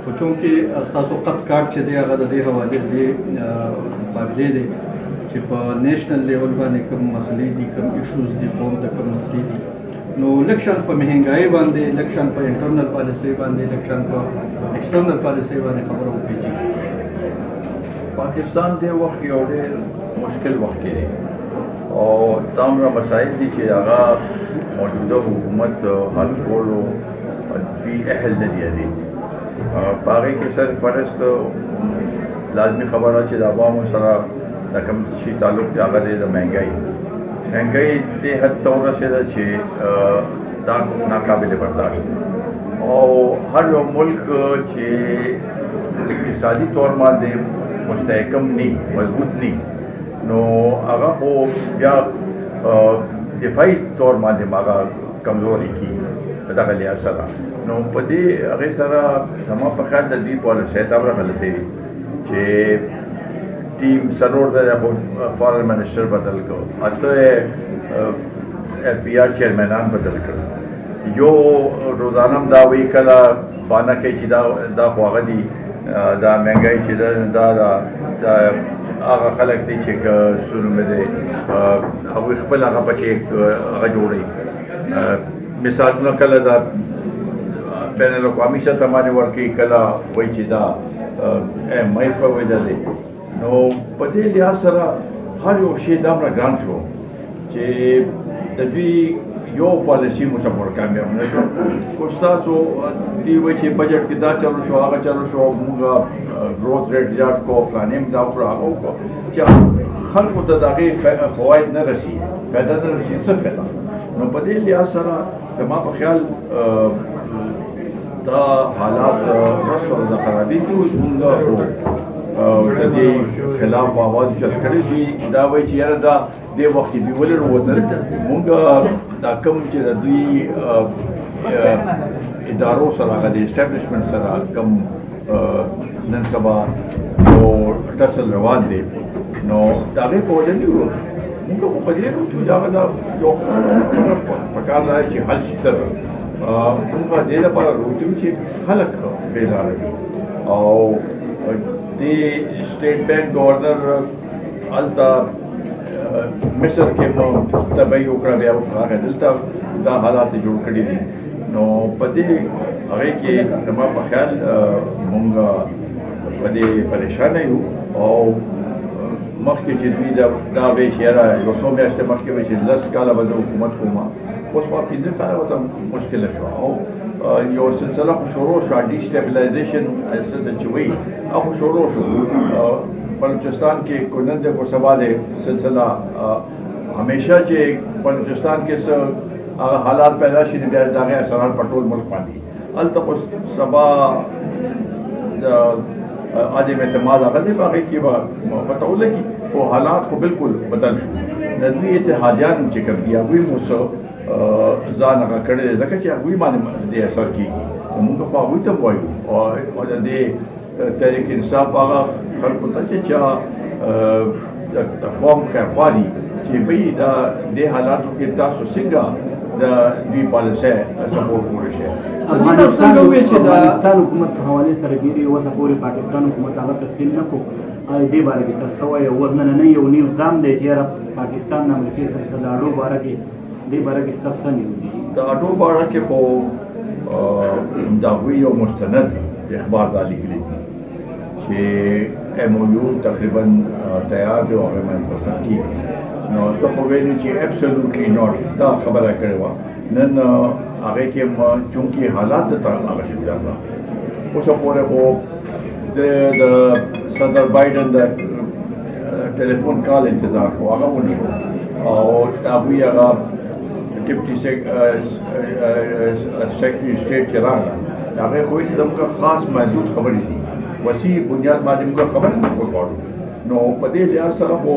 خو چونکې ستاسو قد کارت چې دی هغه د دې حوالې دې مقابلې دی چې په نیشنل لیول باندې کوم مسلې دي، کوم ایشوز دي، قوم ته کوم مسلې دي، نو لکشن په مهنګایي باندې، لکشن په انټرنل پالیسۍ باندې، لکشن په ایکسټرنل پالیسۍ باندې خبره وکړي. پاکستان دې وخت یو ډېر مشکل وخت کې دی او تامره مسایل دي چې هغه موجوده حکومت حل کولو فی اهل نه دی. په هغې کې صرف فرست لازمي خبره چې د عوامو سره د کوم شي تعلق دی هغه دی د مهنګایي دې حد ته ورسېده چې دا ناقابل برداشت او هر یو ملک چې اقتصادي طور باندې مستحکم نی، مضبوط نی، نو هغه خو بیا دفاعي طور باندې هغه کمزوري کېږي په دغه لحاظ سره. نو په دې هغې سره زما په خیال د دوی پالیسۍ دومره غلطې وي چې ټیم څلور ځله خو فارن منسټر بدل کړ، اته اف پی آر چیرمنان بدل کړل، یو روزانه هم دا وایي کله بانه کوي چې دا خو هغه دي دا مهنګایي چې دا هغه خلک دي چې سنومه دی هغوی خپل هغه پکې هغه جوړوي. مثالونه کله دا بین الاقوامي سطح باندې ورکوي، کله وایي چې دا مایک په وجه دی. نو په دې لحاظ سره هر یو شی دومره ګران شو چې د دوی یو پالیسي مشابه کامیاب نه شو. خو ستاسو دوی وایي چې بجټ کې دا چلو شو، هغه چلو شو، موږ ګروث ریټ زیات کو، فلانې هم دا وکړو، هغه وکړو، چې خلکو ته د هغې فواید نه رسي، فایده نه رسي، څه فایده. نو په دې لحاظ سره زما په خیال دا حالات رسول د خرابي دي. اوس موږ د دې خلاف آواز چت کړی دي، دا وایي چې یاره دا دې وخت کې دوی ولې ووتل. موږ دا کوم چې د دوی ادارو سره هغه د اسټابلیشمنټ سره کوم نن سبا یو ټسل روان دی، نو د هغې په وجه نه وو موږ خو په دې کوو چې هغه دا یو پکار دی چې حل شي. سره موږ دې لپاره روزو چې خلک بیداره وي او د سټیټ بینک گورنر هلته مصر کې مو تبعي وکړه، بیا هغه دلته دا حالات جوړ کړي دي. نو په دې هغې کې زما په خیال مونږ په دې پریشانه یو او مخکې چې دوی دا وایي چې یاره یو څو میاشتې مخکې وایي چې 10 کاله به زه حکومت کوم، اوس په 15 کاله ورته مشکله شوه او یو سلسله خو شروع شوه، ډیسټیبلایزیشن څه چې وایي هغه شروع شو. بلوچستان کې نن دی کو سبا دی سلسله همیشه چې بلوچستان کې څه هغه حالات پیدا شي بیا د هغې اثرات په ټول ملک باندې هلته خو سبا عدم اعتماد هغه دی، په هغې کې به پته ولګي. خو حالات خو بالکل بدل شو. د دوی اتحادیان چې کوم دي هغوی مو څه ځان هغه کړی دی ځکه چې هغوی باندې دې اثر کېږي. موږ خو هغوی ته وایو او د دې تحریک انصاف هغه خلکو ته چې چا د قوم خیرخوا دي چې بهی دا دې حالاتو کې تاسو څنګه د دوی پالیسۍ سپورټ کولی شئ. افغانستان حکومت په حوالې سره ګیري اوسه پورې پاکستان حکومت هغه تسلیم نه کړو. دې باره کې تر شوی اوس نننی یو نیوز دام دی چې یاره پاکستان د امریکې سره د اډو باره کې دې باره کې ستاسو څه نیوز دي؟ د اډو باره کې خو د هغوی یو مستند اخبار دا لیکلی دي چې ایم او یو تقریبا تیار دی او هغه باندې پسند کېږي. نو ته خو ویلي چې اپسلوټلی ناټ دا خبره کړې وه. نن هغې کې چونکې حالات د هغه شو دا اوسه پورې خو د صدر بایډن د ټلیفون کال انتظار خو هغه ونه شو او هغوی هغه ډپټي سیکرټري سټیټ چې راغله هغې خو چې زموږ خاص محدود خبرې دي، وسیع بنیاد باندې موږ خبرې نه غواړو. نو په دې لحاظ سره خو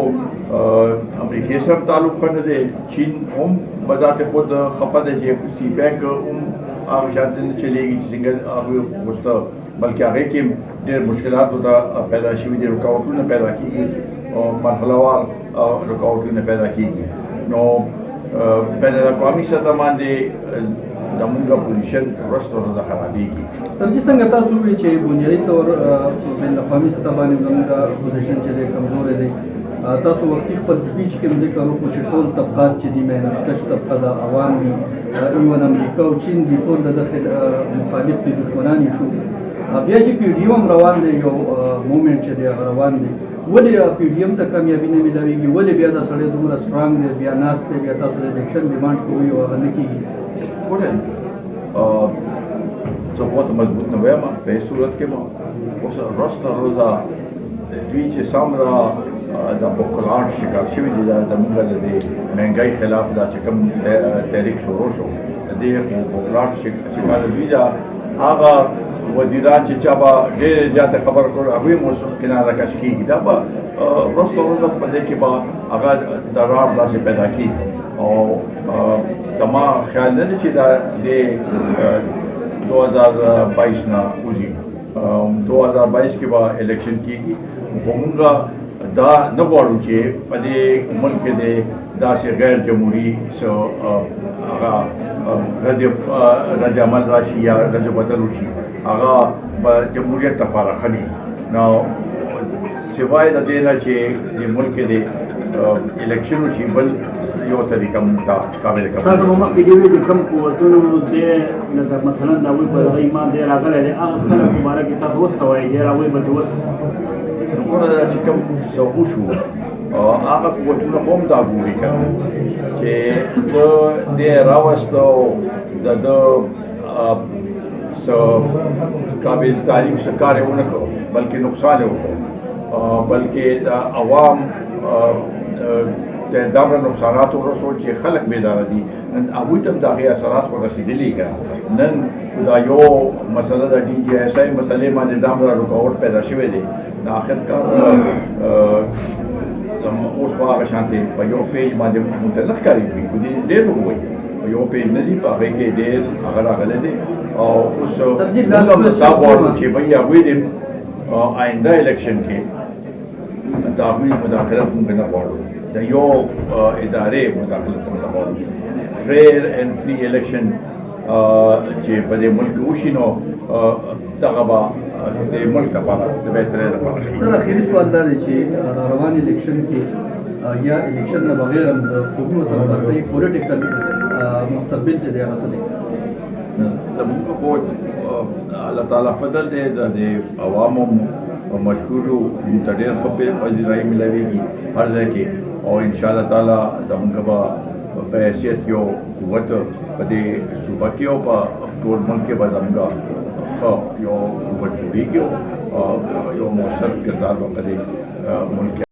امریکې سره تعلق ښه نه دی. چین هم بذات خود خفه دی چې سی پیک هم هغه شانتې نه چلېږي چې څنګه هغوی غوښته، بلکې هغې کې ډېر مشکلات ورته پیدا شوي دي، رکاوټونه پیدا کېږي او مرحله وار رکاوټونه پیدا کېږي. نو بین الاقوامي سطح باندې زمونږ پوزیشن ورځ تر ورځه خرابېږي. سر جي څنګه تاسو وایئ چې بنیادي طور بین الاقوامي سطح باندې زموږ پوزیشن چې دی کمزوری دی، تاسو وختي خپل سپیچ کې هم ذکر وکړو چې ټول طبقات چې دي محنتکش طبقه ده، عوام دي، ایون امریکا او چین دي، ټول د دغه مخالف دي، دښمنان یې شو. بیا چې پی ډي هم روان دی، یو مومنټ چې دی هغه روان دی، ولې پی ډي ام ته کامیابي نه میلاویږي؟ ولې بیا دا سړی دومره سټرانګ دی، بیا ناست دی، بیا تاسو د الیکشن ډیمانډ کوئ او هغه نه کېږي؟ ګورئ زه بہت مضبوط نه وایم په هیڅ صورت کې. اوس ورځ تر ورځه دوی چې څومره د بوکلاټ شکار شوي دي، دا زموږ د مهنګۍ خلاف دا چې کوم تحریک شروع شو، د دې بوکلاټ شکار دوی دا هغه وزیران چې چا به ډېرې زیاته خبره کړو هغوی هم اوس کناره کش کېږي. دا به ورځ تر ورځه په دې کې به هغه درار داسې پیدا کېږي. او زما خیال نه دی چې دا د 2022 نه وځي. 2022 کې به الیکشن کېږي. خو موږ دا نه غواړو چې په دې ملک کې د داسې غیر جمهوري هغه رد عمل راشي یا رد بدل وشي، هغه به جمهوریت لپاره ښه نه. نو سوای د دې نه چې د ملک کې د الیکشن وشي، بل یو طریقه موږ ته قابل کوي. تاسو مو مخکې دې ویلي کوم قوتونو دی لکه مثلا د هغوی په دغه ایمان دی راغلی دی، هغه خلک په باره کې تاسو اوس څه وایئ؟ دی هغوی به اوس ګوره چې کوم څه وشو هغه قوتونه خو هم دا ګوري که نه چې دې راوستو د ده څه قابل تعریف څه کار یې ونه کړو، بلکې نقصان یې وکړو، بلکې د عوام ته دومره نقصانات ورسول چې خلک بیداره دي. نن هغوی ته هم د هغې اثرات خو رسېدلي که نن دا یو مسله د ډي جي ایس آی مسلې باندې دومره رکاوټ پیدا شوی دی. د آخر کار اوس په هغه شانتې په یو پیج باندې موږ ته نه ښکارېږي، خو دې ډېر ووایي په یو پیج نه دي، په هغې کې ډېر هغه راغلی دی. او اوس موږ هم دا غواړو چې بهی هغوی د آینده الیکشن کې د هغوی مداخلت موږ نه غواړو، د یو ادارې مداخلت موږ نه غواړو. فیر اینڈ فری الیکشن چې په دې ملک وشي نو دغه به د ملک لپاره د بهترۍ لپاره ښي. سر اخري سوال دا دی چې روان الیکشن کې یا الیکشن نه بغیر هم د خوبونو طرفدارۍ پولیټیکل مستقبل چې دی هغه څه دی؟ زموږ خو الله تعالی فضل دی، د عوامو مشهورو موږ ته ډېر ښه پذیرایي میلاویږي هر ځای کې. او انشاءالله تعالی زموږ به په حیثیت یو قوت په دې صوبه کې او په ټول ملک کې به زموږ ښه یو قوت جوړېږي او یو مؤثر کردار به په دې ملک